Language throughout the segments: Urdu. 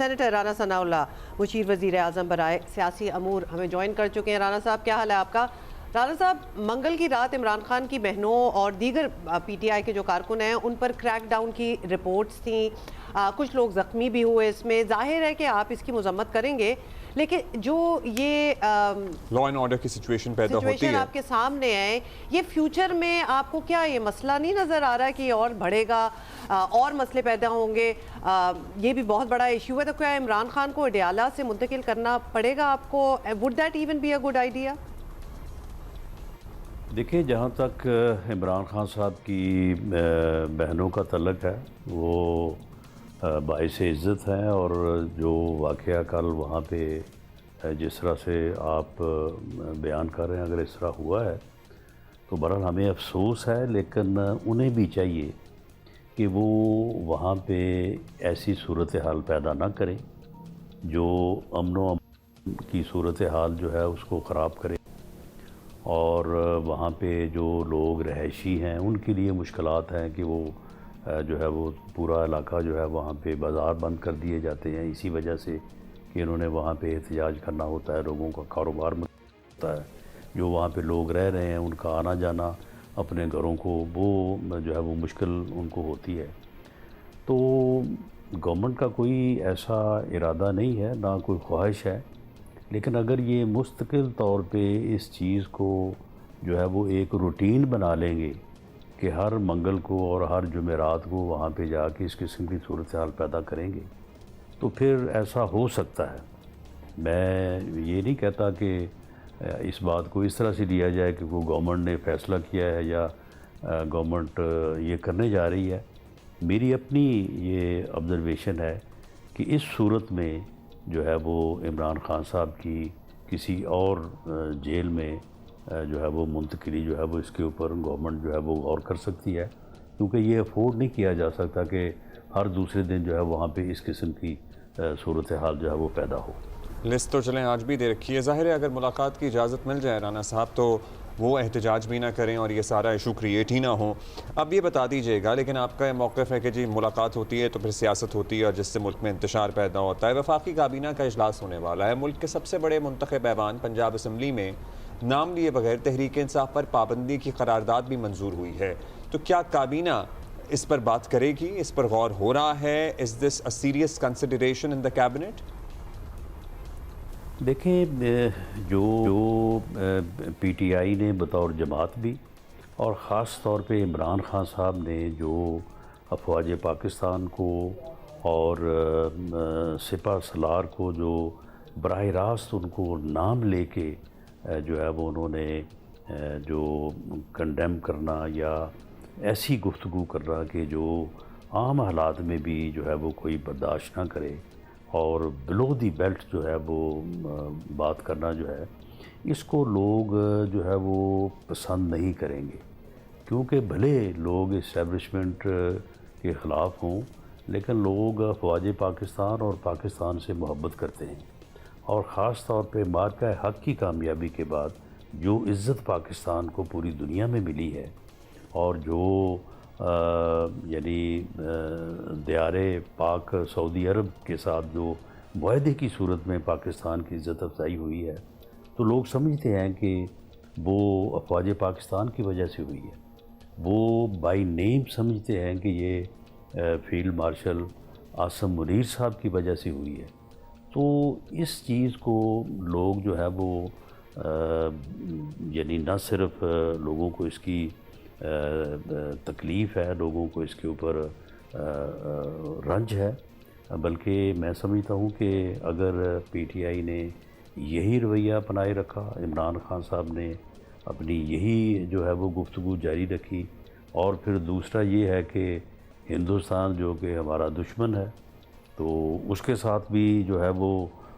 سینیٹر رانا ثناء اللہ مشیر وزیر اعظم برائے سیاسی امور ہمیں جوائن کر چکے ہیں۔ رانا صاحب کیا حال ہے آپ کا؟ رانا صاحب، منگل کی رات عمران خان کی بہنوں اور دیگر پی ٹی آئی کے جو کارکن ہیں ان پر کریک ڈاؤن کی رپورٹس تھیں، کچھ لوگ زخمی بھی ہوئے۔ اس میں ظاہر ہے کہ آپ اس کی مذمت کریں گے، لیکن جو یہ لا اینڈ آرڈر کی سچویشن پیدا ہوتی ہے آپ کے سامنے ہے، یہ فیوچر میں آپ کو کیا یہ مسئلہ نہیں نظر آ رہا ہے کہ یہ اور بڑھے گا، اور مسئلے پیدا ہوں گے؟ یہ بھی بہت بڑا ایشو ہے، تو کیا عمران خان کو اڈیالہ سے منتقل کرنا پڑے گا آپ کو؟ would that even be a good idea؟ دیکھیں، جہاں تک عمران خان صاحب کی بہنوں کا تعلق ہے، وہ باعث عزت ہیں، اور جو واقعہ کل وہاں پہ جس طرح سے آپ بیان کر رہے ہیں، اگر اس طرح ہوا ہے تو بہرحال ہمیں افسوس ہے، لیکن انہیں بھی چاہیے کہ وہ وہاں پہ ایسی صورتحال پیدا نہ کریں جو امن و امان کی صورتحال جو ہے اس کو خراب کرے، اور وہاں پہ جو لوگ رہائشی ہیں ان کے لیے مشکلات ہیں کہ وہ جو ہے وہ پورا علاقہ جو ہے وہاں پہ بازار بند کر دیے جاتے ہیں اسی وجہ سے کہ انہوں نے وہاں پہ احتجاج کرنا ہوتا ہے، لوگوں کا کاروبار ہوتا ہے، جو وہاں پہ لوگ رہ رہے ہیں ان کا آنا جانا اپنے گھروں کو، وہ جو ہے وہ مشکل ان کو ہوتی ہے۔ تو گورنمنٹ کا کوئی ایسا ارادہ نہیں ہے، نہ کوئی خواہش ہے، لیکن اگر یہ مستقل طور پہ اس چیز کو جو ہے وہ ایک روٹین بنا لیں گے کہ ہر منگل کو اور ہر جمعرات کو وہاں پہ جا کے اس قسم کی صورتحال پیدا کریں گے تو پھر ایسا ہو سکتا ہے۔ میں یہ نہیں کہتا کہ اس بات کو اس طرح سے لیا جائے کہ کوئی گورنمنٹ نے فیصلہ کیا ہے یا گورنمنٹ یہ کرنے جا رہی ہے۔ میری اپنی یہ آبزرویشن ہے کہ اس صورت میں جو ہے وہ عمران خان صاحب کی کسی اور جیل میں جو ہے وہ منتقلی جو ہے وہ اس کے اوپر گورنمنٹ جو ہے وہ غور کر سکتی ہے، کیونکہ یہ افورڈ نہیں کیا جا سکتا کہ ہر دوسرے دن جو ہے وہاں پہ اس قسم کی صورتحال جو ہے وہ پیدا ہو۔ لسٹ تو چلیں آج بھی دے رکھی ہے، ظاہر ہے اگر ملاقات کی اجازت مل جائے رانا صاحب تو وہ احتجاج بھی نہ کریں اور یہ سارا ایشو کریٹ ہی نہ ہو۔ اب یہ بتا دیجئے گا، لیکن آپ کا یہ موقف ہے کہ جی ملاقات ہوتی ہے تو پھر سیاست ہوتی ہے اور جس سے ملک میں انتشار پیدا ہوتا ہے۔ وفاقی کابینہ کا اجلاس ہونے والا ہے، ملک کے سب سے بڑے منتخب ایوان پنجاب اسمبلی میں نام لیے بغیر تحریک انصاف پر پابندی کی قرارداد بھی منظور ہوئی ہے، تو کیا کابینہ اس پر بات کرے گی؟ اس پر غور ہو رہا ہے؟ Is this a serious consideration in the cabinet؟ دیکھیں، جو پی ٹی آئی نے بطور جماعت بھی اور خاص طور پہ عمران خان صاحب نے جو افواج پاکستان کو اور سپہ سالار کو جو براہ راست ان کو نام لے کے جو ہے وہ انہوں نے جو کنڈیم کرنا یا ایسی گفتگو کرنا کہ جو عام حالات میں بھی جو ہے وہ کوئی برداشت نہ کرے، اور بلو دی بیلٹ جو ہے وہ بات کرنا جو ہے، اس کو لوگ جو ہے وہ پسند نہیں کریں گے، کیونکہ بھلے لوگ اسٹیبلشمنٹ کے خلاف ہوں لیکن لوگ افواج پاکستان اور پاکستان سے محبت کرتے ہیں، اور خاص طور پہ مارکہ حق کی کامیابی کے بعد جو عزت پاکستان کو پوری دنیا میں ملی ہے، اور جو یعنی دیار پاک سعودی عرب کے ساتھ جو معاہدے کی صورت میں پاکستان کی عزت افزائی ہوئی ہے، تو لوگ سمجھتے ہیں کہ وہ افواج پاکستان کی وجہ سے ہوئی ہے، وہ بائی نیم سمجھتے ہیں کہ یہ فیلڈ مارشل عاصم منیر صاحب کی وجہ سے ہوئی ہے۔ تو اس چیز کو لوگ جو ہے وہ یعنی نہ صرف لوگوں کو اس کی تکلیف ہے، لوگوں کو اس کے اوپر رنج ہے، بلکہ میں سمجھتا ہوں کہ اگر پی ٹی آئی نے یہی رویہ اپنائے رکھا، عمران خان صاحب نے اپنی یہی جو ہے وہ گفتگو جاری رکھی، اور پھر دوسرا یہ ہے کہ ہندوستان جو کہ ہمارا دشمن ہے تو اس کے ساتھ بھی جو ہے وہ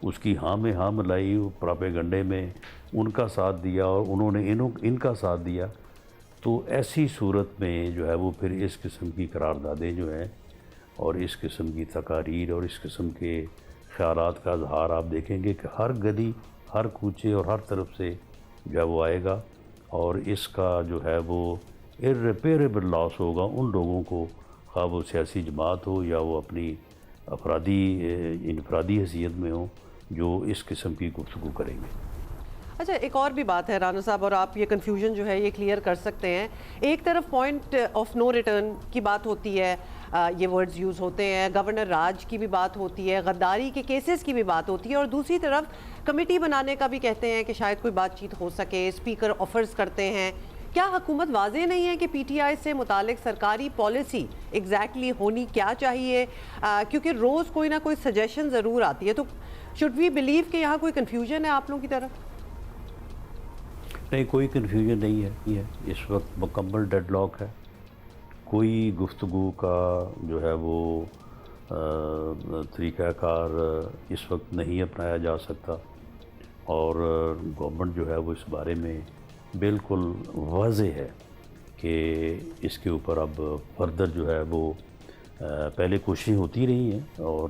اس کی ہاں میں ہاں ملائی، پراپیگنڈے میں ان کا ساتھ دیا اور انہوں نے ان کا ساتھ دیا، تو ایسی صورت میں جو ہے وہ پھر اس قسم کی قراردادیں جو ہیں اور اس قسم کی تقاریر اور اس قسم کے خیالات کا اظہار آپ دیکھیں گے کہ ہر گلی، ہر کوچے اور ہر طرف سے جو ہے وہ آئے گا، اور اس کا جو ہے وہ irreparable لاس ہوگا ان لوگوں کو، خواہ وہ سیاسی جماعت ہو یا وہ اپنی انفرادی حیثیت میں ہوں جو اس قسم کی گفتگو کریں گے۔ اچھا، ایک اور بھی بات ہے رانا صاحب، اور آپ یہ کنفیوژن جو ہے یہ کلیئر کر سکتے ہیں۔ ایک طرف پوائنٹ آف نو ریٹرن کی بات ہوتی ہے، یہ ورڈز یوز ہوتے ہیں، گورنر راج کی بھی بات ہوتی ہے، غداری کے کیسز کی بھی بات ہوتی ہے، اور دوسری طرف کمیٹی بنانے کا بھی کہتے ہیں کہ شاید کوئی بات چیت ہو سکے، اسپیکر آفرز کرتے ہیں۔ کیا حکومت واضح نہیں ہے کہ پی ٹی آئی سے متعلق سرکاری پالیسی ایگزیکٹلی ہونی کیا چاہیے؟ کیونکہ روز کوئی نہ کوئی سجیشن ضرور آتی ہے، تو شوڈ وی بلیو کہ یہاں کوئی کنفیوژن ہے آپ لوگوں کی طرف؟ نہیں، کوئی کنفیوژن نہیں ہے، یہ اس وقت مکمل ڈیڈ لاک ہے۔ کوئی گفتگو کا جو ہے وہ طریقہ کار اس وقت نہیں اپنایا جا سکتا، اور گورنمنٹ جو ہے وہ اس بارے میں بالکل واضح ہے کہ اس کے اوپر اب فردر جو ہے وہ پہلے کوششیں ہوتی رہی ہیں، اور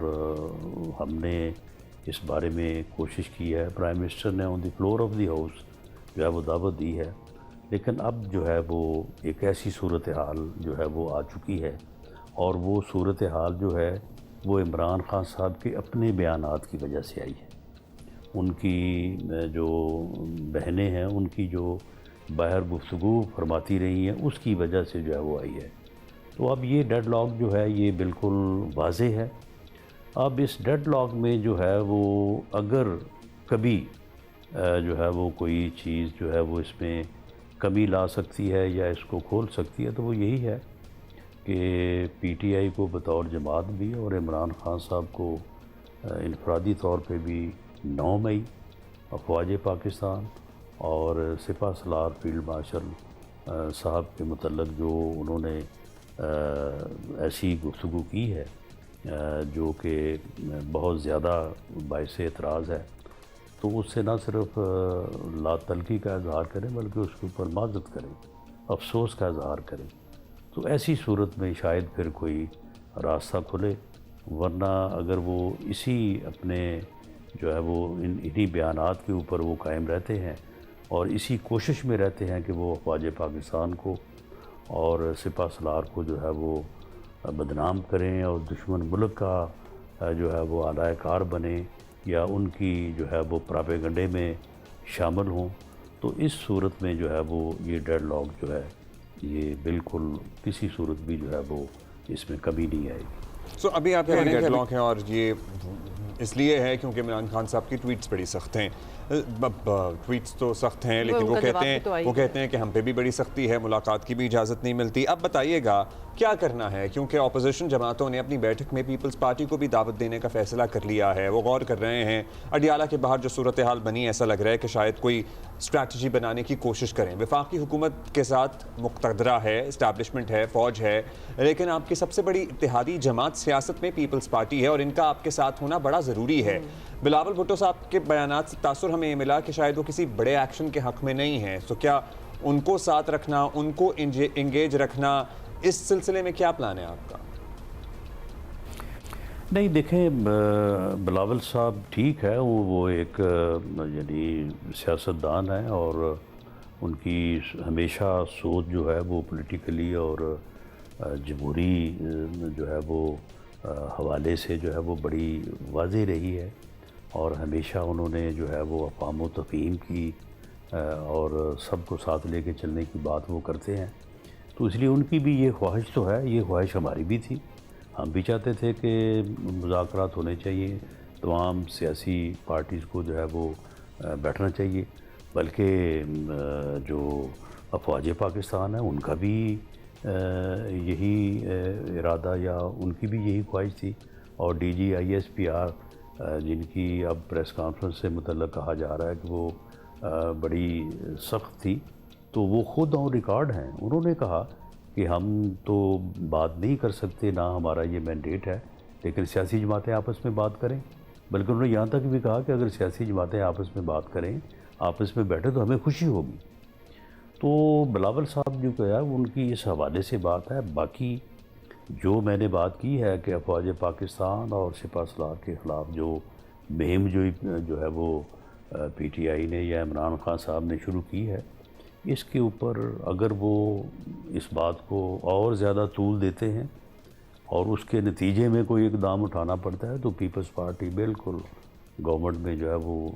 ہم نے اس بارے میں کوشش کی ہے۔ پرائم منسٹر نے آن دی فلور آف دی ہاؤس جو ہے وہ دعوت دی ہے، لیکن اب جو ہے وہ ایک ایسی صورتحال جو ہے وہ آ چکی ہے، اور وہ صورتحال جو ہے وہ عمران خان صاحب کے اپنے بیانات کی وجہ سے آئی ہے۔ ان کی جو بہنیں ہیں، ان کی جو باہر گفتگو فرماتی رہی ہیں، اس کی وجہ سے جو ہے وہ آئی ہے۔ تو اب یہ ڈیڈ لاک جو ہے یہ بالکل واضح ہے۔ اب اس ڈیڈ لاک میں جو ہے وہ اگر کبھی جو ہے وہ کوئی چیز جو ہے وہ اس میں کمی لا سکتی ہے یا اس کو کھول سکتی ہے، تو وہ یہی ہے کہ پی ٹی آئی کو بطور جماعت بھی، اور عمران خان صاحب کو انفرادی طور پہ بھی 9 مئی افواج پاکستان اور سپہ سالار فیلڈ مارشل صاحب کے متعلق جو انہوں نے ایسی گفتگو کی ہے جو کہ بہت زیادہ باعث اعتراض ہے، تو اس سے نہ صرف لا تلقی کا اظہار کریں بلکہ اس کے اوپر معذرت کریں، افسوس کا اظہار کریں۔ تو ایسی صورت میں شاید پھر کوئی راستہ کھلے، ورنہ اگر وہ اسی اپنے جو ہے وہ انہی بیانات کے اوپر وہ قائم رہتے ہیں اور اسی کوشش میں رہتے ہیں کہ وہ افواج پاکستان کو اور سپہ سالار کو جو ہے وہ بدنام کریں اور دشمن ملک کا جو ہے وہ اعلی کار بنیں یا ان کی جو ہے وہ پراپیگنڈے میں شامل ہوں، تو اس صورت میں جو ہے وہ یہ ڈیڈ لاک جو ہے یہ بالکل کسی صورت بھی جو ہے وہ اس میں کمی نہیں آئے گی۔ سو ابھی آپ کہہ رہے ہیں ڈیڈ لاک ہے، اور یہ اس لیے ہے کیونکہ عمران خان صاحب کی ٹویٹس بڑی سخت ہیں۔ ٹویٹس تو سخت ہیں، لیکن وہ کہتے ہیں کہ ہم پہ بھی بڑی سختی ہے، ملاقات کی بھی اجازت نہیں ملتی۔ اب بتائیے گا کیا کرنا ہے، کیونکہ اپوزیشن جماعتوں نے اپنی بیٹھک میں پیپلز پارٹی کو بھی دعوت دینے کا فیصلہ کر لیا ہے، وہ غور کر رہے ہیں۔ اڈیالہ کے باہر جو صورتحال بنی، ایسا لگ رہا ہے کہ شاید کوئی اسٹریٹجی بنانے کی کوشش کریں۔ وفاقی حکومت کے ساتھ مقتدرہ ہے، اسٹیبلشمنٹ ہے، فوج ہے، لیکن آپ کی سب سے بڑی اتحادی جماعت سیاست میں پیپلز پارٹی ہے، اور ان کا آپ کے ساتھ ہونا بڑا ضروری ہے۔ بلاول بھٹو صاحب کے بیانات سے تاثر ہمیں یہ ملا کہ شاید وہ کسی بڑے ایکشن کے حق میں نہیں ہیں، تو کیا ان کو ساتھ رکھنا، ان کو انگیج رکھنا، اس سلسلے میں کیا پلان ہے آپ کا؟ نہیں دیکھیں، بلاول صاحب ٹھیک ہے، وہ ایک یعنی سیاستدان ہیں، اور ان کی ہمیشہ سوچ جو ہے وہ پولیٹیکلی اور جمہوری جو ہے وہ حوالے سے جو ہے وہ بڑی واضح رہی ہے، اور ہمیشہ انہوں نے جو ہے وہ افہام و تفہیم کی اور سب کو ساتھ لے کے چلنے کی بات وہ کرتے ہیں۔ تو اس لیے ان کی بھی یہ خواہش تو ہے، یہ خواہش ہماری بھی تھی، ہم بھی چاہتے تھے کہ مذاکرات ہونے چاہیے، تمام سیاسی پارٹیز کو جو ہے وہ بیٹھنا چاہیے، بلکہ جو افواج پاکستان ہیں ان کا بھی یہی ارادہ یا ان کی بھی یہی خواہش تھی، اور ڈی جی ISPR جن کی اب پریس کانفرنس سے متعلق کہا جا رہا ہے کہ وہ بڑی سخت تھی، تو وہ خود آن ریکارڈ ہیں، انہوں نے کہا کہ ہم تو بات نہیں کر سکتے، نہ ہمارا یہ مینڈیٹ ہے، لیکن سیاسی جماعتیں آپس میں بات کریں، بلکہ انہوں نے یہاں تک بھی کہا کہ اگر سیاسی جماعتیں آپس میں بات کریں، آپس میں بیٹھے تو ہمیں خوشی ہوگی۔ تو بلاول صاحب جو ہے ان کی اس حوالے سے بات ہے۔ باقی جو میں نے بات کی ہے کہ افواج پاکستان اور سپہ سالار کے خلاف جو مہم جو ہے وہ پی ٹی آئی نے یا عمران خان صاحب نے شروع کی ہے، اس کے اوپر اگر وہ اس بات کو اور زیادہ طول دیتے ہیں اور اس کے نتیجے میں کوئی اقدام اٹھانا پڑتا ہے تو پیپلز پارٹی بالکل گورنمنٹ میں جو ہے وہ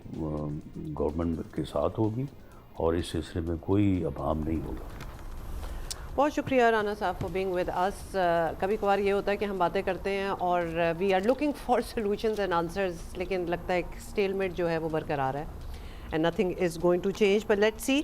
گورنمنٹ کے ساتھ ہوگی اور اس سلسلے میں کوئی ابہام نہیں ہوگا. بہت شکریہ رانا صاحب فار بینگ ود اس. کبھی کبھار یہ ہوتا ہے کہ ہم باتیں کرتے ہیں اور we are looking for solutions and answers, لیکن لگتا ہے ایک اسٹیل میٹ جو ہے وہ برقرار ہے and nothing is going to change, but let's C.